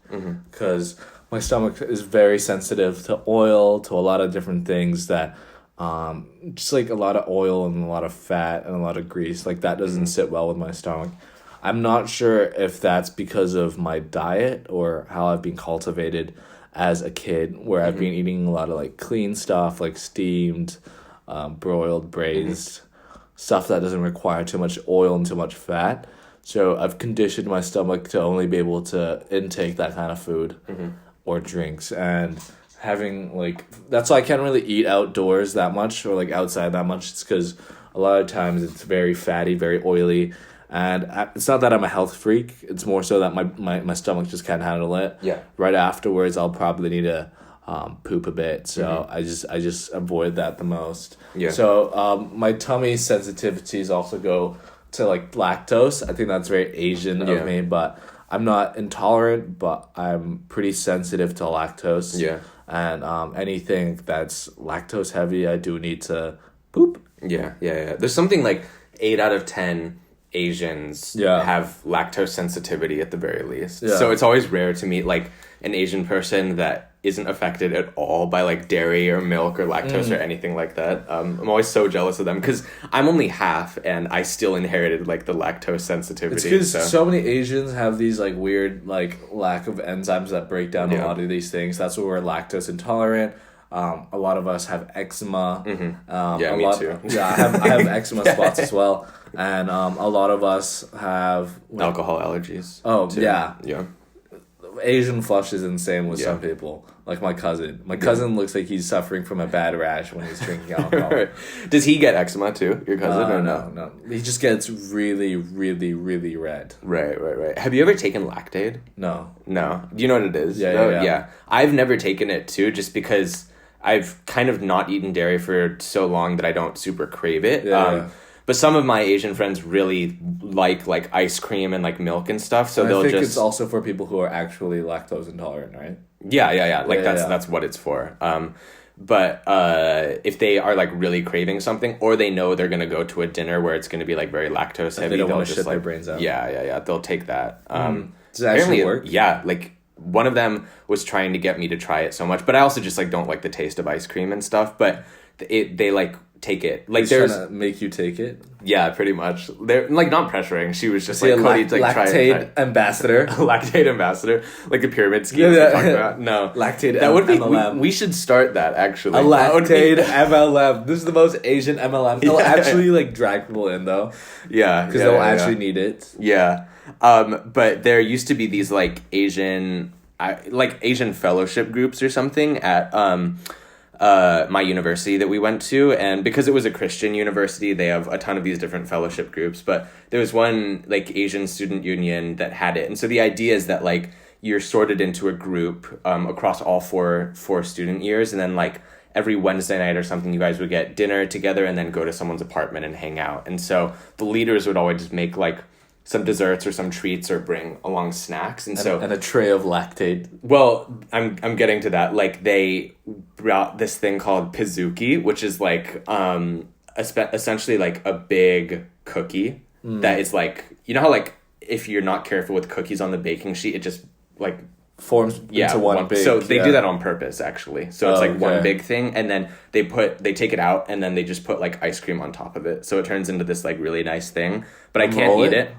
Speaker 1: Because my stomach is very sensitive to oil, to a lot of different things that... just like a lot of oil and a lot of fat and a lot of grease, like that doesn't sit well with my stomach. I'm not sure if that's because of my diet or how I've been cultivated as a kid, where I've been eating a lot of like clean stuff, like steamed, broiled, braised, stuff that doesn't require too much oil and too much fat. So I've conditioned my stomach to only be able to intake that kind of food or drinks, and having like, that's why I can't really eat outdoors that much or like outside that much. It's because a lot of times it's very fatty, very oily, and it's not that I'm a health freak. It's more so that my stomach just can't handle it.
Speaker 2: Yeah.
Speaker 1: Right afterwards, I'll probably need to poop a bit, so I just avoid that the most.
Speaker 2: Yeah.
Speaker 1: So my tummy sensitivities also go to like lactose. I think that's very Asian of me, but I'm not intolerant, but I'm pretty sensitive to lactose.
Speaker 2: Yeah.
Speaker 1: And anything that's lactose heavy, I do need to poop.
Speaker 2: Yeah. There's something like 8 out of 10 Asians have lactose sensitivity at the very least.
Speaker 1: Yeah.
Speaker 2: So it's always rare to meet like an Asian person that isn't affected at all by like dairy or milk or lactose or anything like that. I'm always so jealous of them because I'm only half and I still inherited like the lactose sensitivity.
Speaker 1: It's because so many Asians have these like weird like lack of enzymes that break down a lot of these things. That's why we're lactose intolerant. A lot of us have eczema.
Speaker 2: Me too.
Speaker 1: I have eczema spots as well, and a lot of us have
Speaker 2: alcohol allergies.
Speaker 1: Oh
Speaker 2: too.
Speaker 1: Yeah. Asian flush is insane with some people. Like my cousin. My cousin looks like he's suffering from a bad rash when he's drinking alcohol.
Speaker 2: Right. Does he get eczema too, your cousin, or no?
Speaker 1: No. He just gets really, really, really red.
Speaker 2: Right. Have you ever taken Lactaid?
Speaker 1: No.
Speaker 2: Do you know what it is?
Speaker 1: Yeah.
Speaker 2: I've never taken it too, just because I've kind of not eaten dairy for so long that I don't super crave it. But some of my Asian friends really like ice cream and like milk and stuff. So they'll
Speaker 1: it's also for people who are actually lactose intolerant, right?
Speaker 2: Yeah. That's what it's for. But if they are like really craving something, or they know they're gonna go to a dinner where it's gonna be like very lactose heavy,
Speaker 1: they don't want to shit their brains out.
Speaker 2: Yeah. They'll take that.
Speaker 1: Does it actually work?
Speaker 2: Yeah, like one of them was trying to get me to try it so much, but I also just like don't like the taste of ice cream and stuff. But they like take it. Like
Speaker 1: He's trying to make you take it?
Speaker 2: Yeah, pretty much. They're like not pressuring. She was just like, Cody, like
Speaker 1: Lactaid ambassador.
Speaker 2: Lactaid ambassador. Like the pyramid scheme we're talking about. No.
Speaker 1: Lactaid
Speaker 2: that would be
Speaker 1: MLM.
Speaker 2: we should start that actually.
Speaker 1: A Lactaid MLM. This is the most Asian MLM. They'll actually like drag people in though.
Speaker 2: Yeah.
Speaker 1: Because they'll actually need it.
Speaker 2: Yeah. But there used to be these like Asian fellowship groups or something at my university that we went to, and because it was a Christian university, they have a ton of these different fellowship groups, but there was one like Asian student union that had it. And so the idea is that like you're sorted into a group across all four student years, and then like every Wednesday night or something, you guys would get dinner together and then go to someone's apartment and hang out. And so the leaders would always just make like some desserts or some treats or bring along snacks. And
Speaker 1: a tray of Lactaid.
Speaker 2: Well, I'm getting to that. Like they brought this thing called Pizookie, which is like essentially like a big cookie that is like, you know how like if you're not careful with cookies on the baking sheet, it just like
Speaker 1: forms into one big.
Speaker 2: So they do that on purpose, actually. So it's like one big thing, and then they take it out, and then they just put like ice cream on top of it. So it turns into this like really nice thing. But I can't eat it.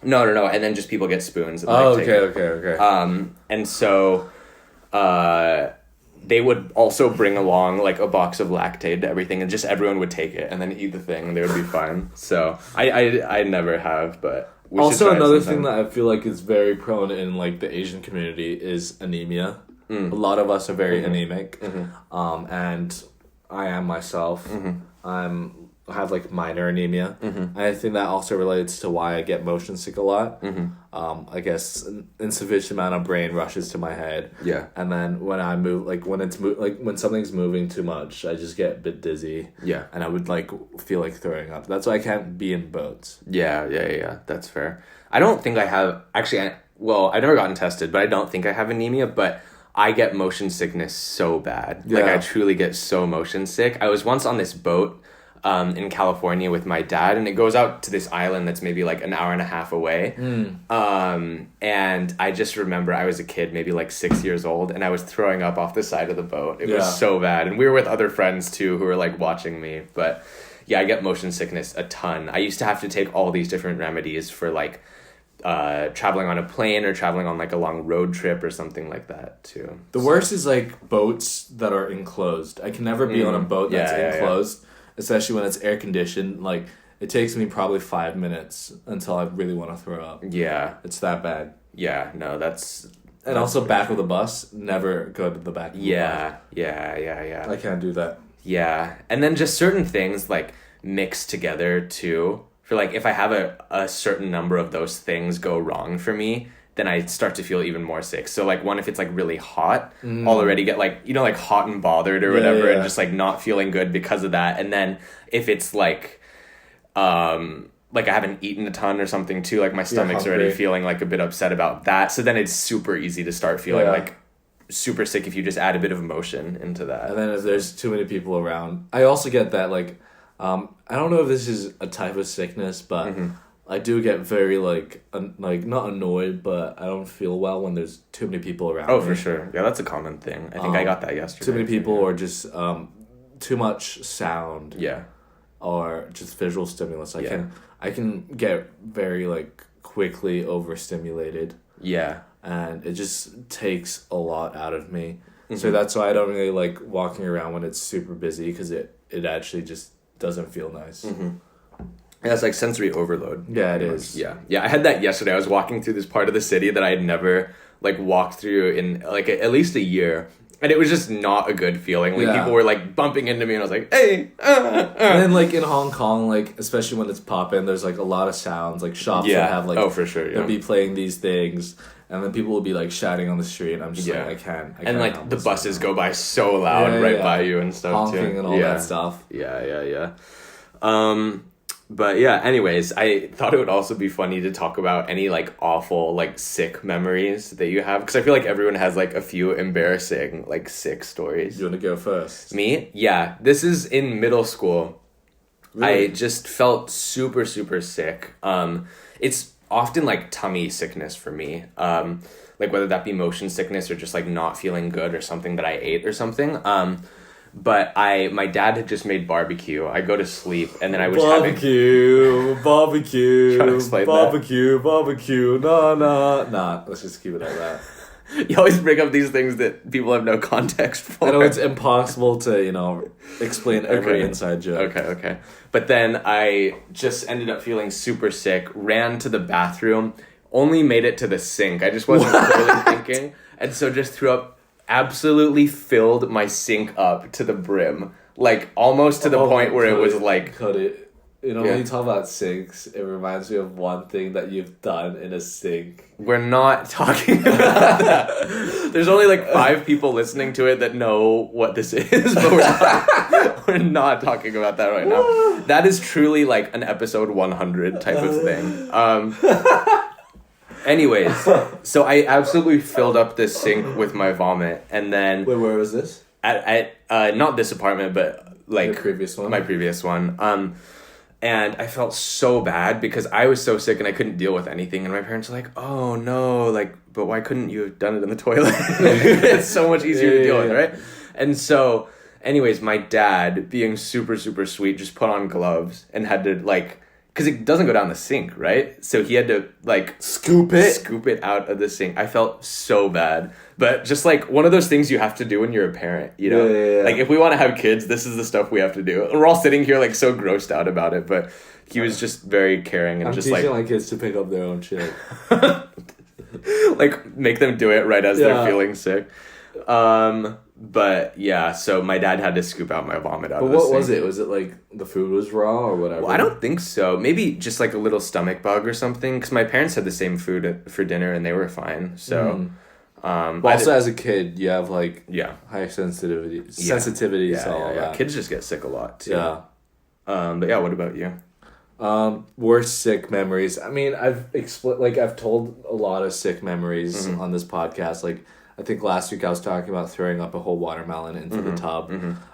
Speaker 2: No. And then just people get spoons. And,
Speaker 1: okay.
Speaker 2: And so, they would also bring along like a box of Lactaid to everything, and just everyone would take it and then eat the thing, and they would be fine. So I never have, but.
Speaker 1: Also, another thing that I feel like is very prone in like the Asian community is anemia. A lot of us are very anemic, and I am myself. I have like minor anemia. I think that also relates to why I get motion sick a lot. I guess an insufficient amount of brain rushes to my head.
Speaker 2: Yeah.
Speaker 1: And then when I move, like when something's moving too much, I just get a bit dizzy.
Speaker 2: Yeah.
Speaker 1: And I would like feel like throwing up. That's why I can't be in boats.
Speaker 2: Yeah. That's fair. I don't think I have I've never gotten tested, but I don't think I have anemia, but I get motion sickness so bad. Like I truly get so motion sick. I was once on this boat in California with my dad, and it goes out to this island that's maybe like an hour and a half away. And I just remember I was a kid, maybe like 6 years old, and I was throwing up off the side of the boat. It was so bad. And we were with other friends too who were like watching me. But yeah, I get motion sickness a ton. I used to have to take all these different remedies for like traveling on a plane or traveling on like a long road trip or something like that too.
Speaker 1: The worst is like boats that are enclosed. I can never be on a boat that's enclosed. Especially when it's air conditioned, like it takes me probably 5 minutes until I really want to throw up.
Speaker 2: Yeah,
Speaker 1: it's that bad.
Speaker 2: Yeah, no, that's
Speaker 1: also back of the bus. Never go to the back. Of the bus.
Speaker 2: Yeah.
Speaker 1: I can't do that.
Speaker 2: Yeah, and then just certain things like mix together too. For like if I have a certain number of those things go wrong for me, then I start to feel even more sick. So like if it's like really hot, I'll already get like, you know, like hot and bothered or whatever, and just like not feeling good because of that. And then if it's like I haven't eaten a ton or something too, like my stomach's already feeling like a bit upset about that. So then it's super easy to start feeling like super sick if you just add a bit of emotion into that.
Speaker 1: And then if there's too many people around, I also get that like, I don't know if this is a type of sickness, but I do get very, like not annoyed, but I don't feel well when there's too many people around me.
Speaker 2: For sure. Yeah, that's a common thing. I think I got that yesterday.
Speaker 1: Too many people or just too much sound.
Speaker 2: Yeah.
Speaker 1: Or just visual stimulus. I can get very, like, quickly overstimulated.
Speaker 2: Yeah.
Speaker 1: And it just takes a lot out of me. So that's why I don't really like walking around when it's super busy, because it actually just doesn't feel nice.
Speaker 2: Yeah, it's like sensory overload.
Speaker 1: Yeah, it is.
Speaker 2: Yeah, I had that yesterday. I was walking through this part of the city that I had never like walked through in like at least a year, and it was just not a good feeling. Like people were like bumping into me, and I was like, "Hey!"
Speaker 1: And then like in Hong Kong, like especially when it's poppin', there's like a lot of sounds. Like shops that have like
Speaker 2: for sure.
Speaker 1: They'll be playing these things, and then people will be like shouting on the street. And I'm just like, I can't.
Speaker 2: And like the buses go by so loud by you and stuff,
Speaker 1: honking and all that stuff.
Speaker 2: Yeah. But yeah, anyways, I thought it would also be funny to talk about any like awful, like sick memories that you have. Because I feel like everyone has like a few embarrassing, like sick stories.
Speaker 1: You want to go first?
Speaker 2: Me? Yeah. This is in middle school. Really? I just felt super, super sick. It's often like tummy sickness for me. Like whether that be motion sickness or just like not feeling good or something that I ate or something. But my dad had just made barbecue. I go to sleep, and then I was
Speaker 1: barbecue.
Speaker 2: Trying to explain
Speaker 1: barbecue. Nah. Let's just keep it like that.
Speaker 2: You always bring up these things that people have no context for.
Speaker 1: I know it's impossible to, explain every inside joke.
Speaker 2: Okay. But then I just ended up feeling super sick, ran to the bathroom, only made it to the sink. I just wasn't clearly thinking, and so just threw up. Absolutely filled my sink up to the brim, like almost to the point where it was like
Speaker 1: cut it. when you talk about sinks, it reminds me of one thing that you've done in a sink.
Speaker 2: We're not talking about that. There's only like 5 people listening to it that know what this is, but we're not talking about that right now. That is truly like an episode 100 type of thing. Anyways, so I absolutely filled up this sink with my vomit, and then...
Speaker 1: Wait, where was this?
Speaker 2: At not this apartment, but like...
Speaker 1: The previous one?
Speaker 2: My previous one. And I felt so bad because I was so sick and I couldn't deal with anything. And my parents were like, oh no, like, but why couldn't you have done it in the toilet? It's so much easier to deal with, right? And so, anyways, my dad, being super, super sweet, just put on gloves and had to, like, because it doesn't go down the sink, right? So he had to, like... Scoop it out of the sink. I felt so bad. But just, like, one of those things you have to do when you're a parent, you know?
Speaker 1: Yeah.
Speaker 2: Like, if we want to have kids, this is the stuff we have to do. We're all sitting here, like, so grossed out about it, but he was just very caring and
Speaker 1: I'm
Speaker 2: just,
Speaker 1: teaching
Speaker 2: like...
Speaker 1: my kids to pick up their own shit.
Speaker 2: Like, make them do it right as they're feeling sick. But yeah, so my dad had to scoop out my vomit out of the sink.
Speaker 1: But what was it? Was it like the food was raw or whatever?
Speaker 2: Well, I don't think so. Maybe just like a little stomach bug or something. Because my parents had the same food for dinner and they were fine. So,
Speaker 1: but also as a kid, you have like high sensitivity to all that.
Speaker 2: Kids just get sick a lot too.
Speaker 1: Yeah.
Speaker 2: But yeah, what about you?
Speaker 1: Worst sick memories. I mean, I've told a lot of sick memories on this podcast. Like, I think last week I was talking about throwing up a whole watermelon into the tub.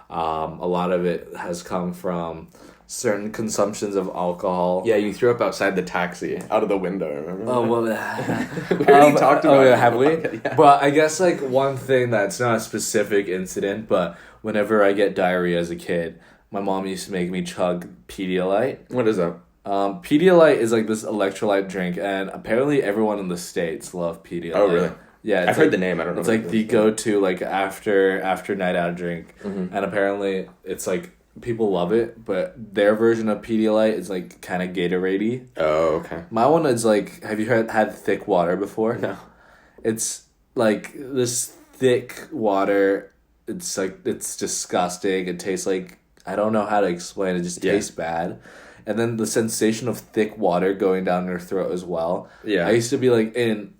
Speaker 1: A lot of it has come from certain consumptions of alcohol.
Speaker 2: Yeah, you threw up outside the taxi, out of the window, remember?
Speaker 1: Oh, well...
Speaker 2: we already talked about it.
Speaker 1: Have we? Yeah. But I guess, like, one thing that's not a specific incident, but whenever I get diarrhea as a kid, my mom used to make me chug Pedialyte.
Speaker 2: What is that?
Speaker 1: Pedialyte is, like, this electrolyte drink, and apparently everyone in the States love Pedialyte.
Speaker 2: Oh, really?
Speaker 1: Yeah,
Speaker 2: I've heard the name. I don't know.
Speaker 1: It's like the go-to like after night out drink, and apparently it's like people love it. But their version of Pedialyte is like kind of Gatorade-y.
Speaker 2: Oh, okay.
Speaker 1: My one is like, have you had thick water before?
Speaker 2: No.
Speaker 1: It's like this thick water. It's like it's disgusting. It tastes like, I don't know how to explain it. It just tastes bad. And then the sensation of thick water going down your throat as well. Yeah. I used to be like in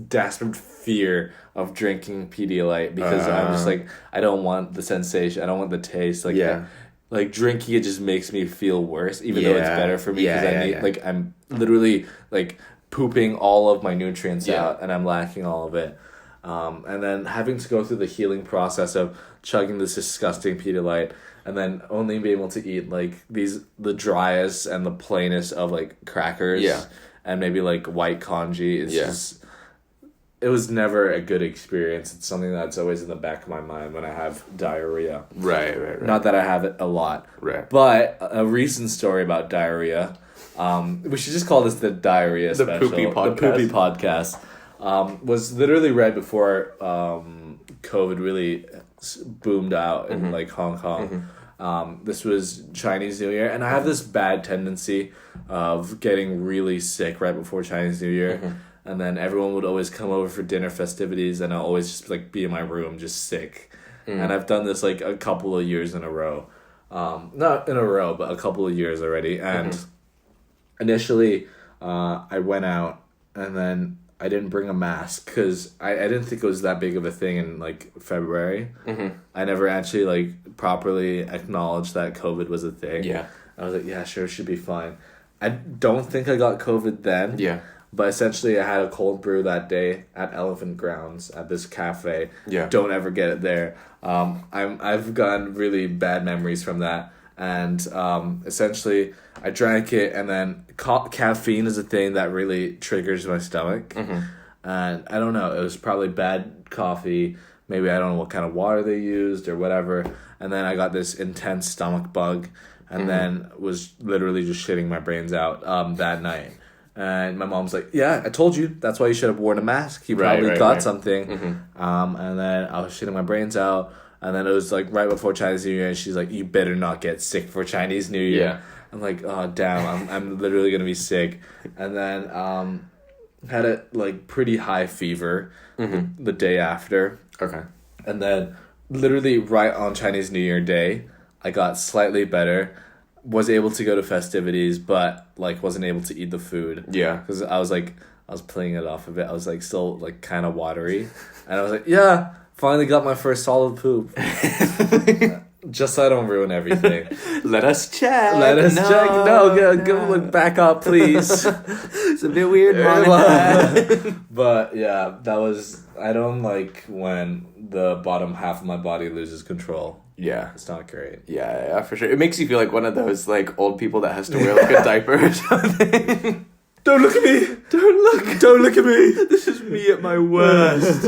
Speaker 1: desperate fear of drinking Pedialyte because I'm just like, I don't want the sensation, I don't want the taste, like drinking it just makes me feel worse, even though it's better for me because like I'm literally like pooping all of my nutrients out and I'm lacking all of it, and then having to go through the healing process of chugging this disgusting Pedialyte and then only being able to eat like the driest and the plainest of like crackers and maybe like white congee is just... It was never a good experience. It's something that's always in the back of my mind when I have diarrhea.
Speaker 2: Right.
Speaker 1: Not that I have it a lot.
Speaker 2: Right.
Speaker 1: But a recent story about diarrhea. We should just call this the diarrhea special.
Speaker 2: Poopy podcast.
Speaker 1: The Poopy podcast. Was literally right before COVID really boomed out in like Hong Kong. This was Chinese New Year. And I have this bad tendency of getting really sick right before Chinese New Year. And then everyone would always come over for dinner festivities, and I'll always just like be in my room just sick. And I've done this like a couple of years in a row. Not in a row, but a couple of years already. And initially, I went out, and then I didn't bring a mask because I didn't think it was that big of a thing in like February. I never actually like properly acknowledged that COVID was a thing. Yeah, I was like, yeah, sure, it should be fine. I don't think I got COVID then. Yeah. But essentially, I had a cold brew that day at Elephant Grounds at this cafe. Yeah. Don't ever get it there. I've gotten really bad memories from that. And essentially, I drank it, and then caffeine is a thing that really triggers my stomach. And I don't know, it was probably bad coffee. Maybe I don't know what kind of water they used or whatever. And then I got this intense stomach bug, and then was literally just shitting my brains out that night. And my mom's like, yeah, I told you. That's why you should have worn a mask. You probably got something. And then I was shitting my brains out. And then it was like right before Chinese New Year. And she's like, you better not get sick for Chinese New Year. Yeah. I'm like, oh, damn. I'm literally going to be sick. And then had a like pretty high fever the day after. Okay. And then literally right on Chinese New Year day, I got slightly better. was able to go to festivities, but like wasn't able to eat the food.
Speaker 2: Yeah.
Speaker 1: Because I was playing it off of it. I was like still like kind of watery, and I was like, yeah, finally got my first solid poop. Just so I don't ruin everything.
Speaker 2: Let us check.
Speaker 1: No, go back up, please.
Speaker 2: It's a bit weird, Mom.
Speaker 1: But yeah, that was. I don't like when the bottom half of my body loses control.
Speaker 2: Yeah,
Speaker 1: it's not great.
Speaker 2: Yeah, for sure. It makes you feel like one of those like old people that has to wear like a diaper or something.
Speaker 1: Don't look at me. Don't look at me.
Speaker 2: This is me at my worst.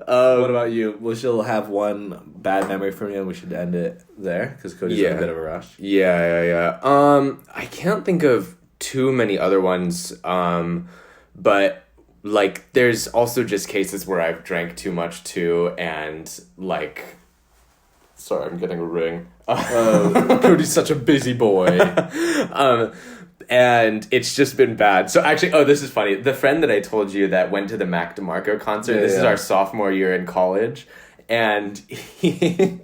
Speaker 1: What about you? We shall have one bad memory from you, and we should end it there because Cody's in a bit of a rush.
Speaker 2: Yeah. I can't think of too many other ones. But like, there's also just cases where I've drank too much too, and like, sorry, I'm getting a ring.
Speaker 1: Cody's such a busy boy.
Speaker 2: And it's just been bad. So actually, this is funny. The friend that I told you that went to the Mac DeMarco concert, this is our sophomore year in college, and we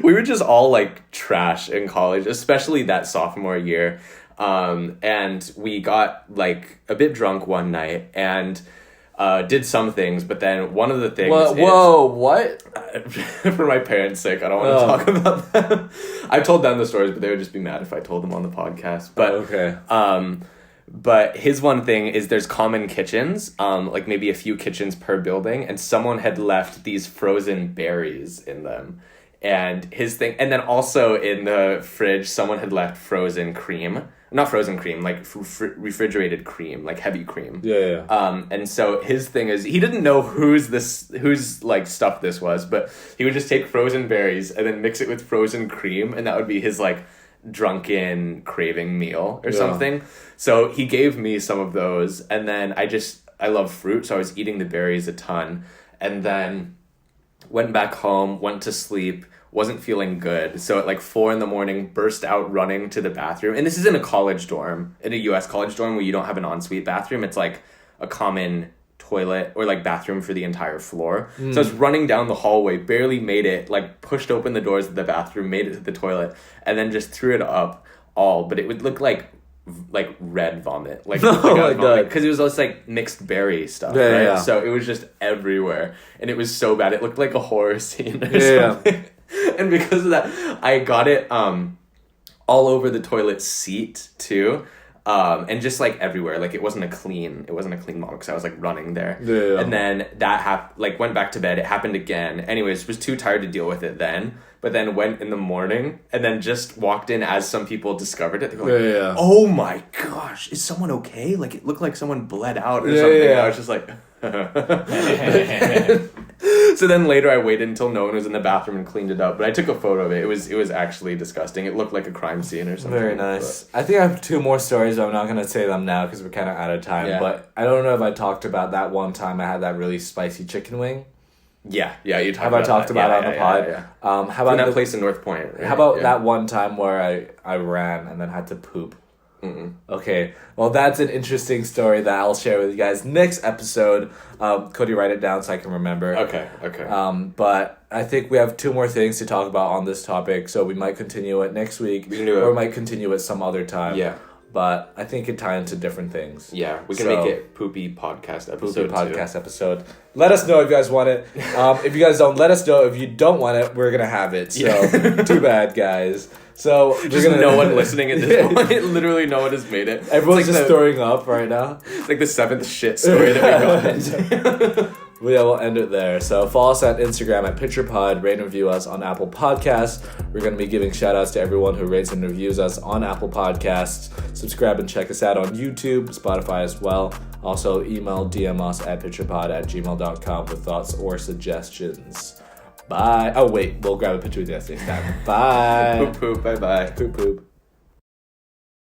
Speaker 2: were just all like trash in college, especially that sophomore year. And we got like a bit drunk one night and did some things, but then one of the things
Speaker 1: what?
Speaker 2: For my parents' sake, I don't want to talk about them. I've told them the stories, but they would just be mad if I told them on the podcast. But
Speaker 1: okay.
Speaker 2: But his one thing is there's common kitchens, like maybe a few kitchens per building, and someone had left these frozen berries in them. And his thing, and then also in the fridge, someone had left frozen cream. Not frozen cream, like refrigerated cream, like heavy cream.
Speaker 1: Yeah.
Speaker 2: And so his thing is, he didn't know whose like stuff this was, but he would just take frozen berries and then mix it with frozen cream, and that would be his like drunken craving meal or something. So he gave me some of those, and then I love fruit, so I was eating the berries a ton, and then went back home, went to sleep, wasn't feeling good. So at like 4 a.m, burst out running to the bathroom. And this is in a college dorm, in a US college dorm where you don't have an ensuite bathroom. It's like a common toilet or like bathroom for the entire floor. So I was running down the hallway, barely made it, like pushed open the doors of the bathroom, made it to the toilet, and then just threw it up all. But it would look like red vomit, like because it was just like mixed berry stuff, right? Yeah. So it was just everywhere, and it was so bad. It looked like a horror scene or something. And because of that, I got it all over the toilet seat too, and just like everywhere. Like it wasn't a clean moment because I was like running there. And then that went back to bed. It happened again. Anyways, was too tired to deal with it then. But then went in the morning and then just walked in as some people discovered it. They were like, "Oh my gosh, is someone okay? Like it looked like someone bled out or something." And I was just like, So then later I waited until no one was in the bathroom and cleaned it up. But I took a photo of it. It was actually disgusting. It looked like a crime scene or something.
Speaker 1: Very nice. But I think I have 2 more stories, but I'm not going to say them now because we're kind of out of time. Yeah. But I don't know if I talked about that one time I had that really spicy chicken wing.
Speaker 2: Yeah, you talked about
Speaker 1: I talked about it on the pod?
Speaker 2: Yeah. How about that place in North Point? Right?
Speaker 1: How about that one time where I ran and then had to poop?
Speaker 2: Mm-mm.
Speaker 1: Okay, well that's an interesting story that I'll share with you guys next episode. Cody, write it down so I can remember.
Speaker 2: Okay.
Speaker 1: But I think we have 2 more things to talk about on this topic, so we might continue it next week, or might continue it some other time.
Speaker 2: Yeah.
Speaker 1: But I think it ties into different things.
Speaker 2: Yeah, we can make it Poopy podcast
Speaker 1: episode. Let us know if you guys want it. If you guys don't, let us know. If you don't want it, we're going to have it. So, too bad, guys. So
Speaker 2: just no one listening at this point. Literally no one has made it.
Speaker 1: Everyone's just throwing up right now.
Speaker 2: It's like the 7th shit story that we got into.
Speaker 1: Well, yeah, we'll end it there. So follow us on Instagram at PitcherPod. Rate and review us on Apple Podcasts. We're going to be giving shout-outs to everyone who rates and reviews us on Apple Podcasts. Subscribe and check us out on YouTube, Spotify as well. Also, DM us at pitcherpod@gmail.com with thoughts or suggestions. Bye. Oh, wait. We'll grab a picture with you next time. Bye.
Speaker 2: Poop, poop. Bye-bye.
Speaker 1: Poop, poop.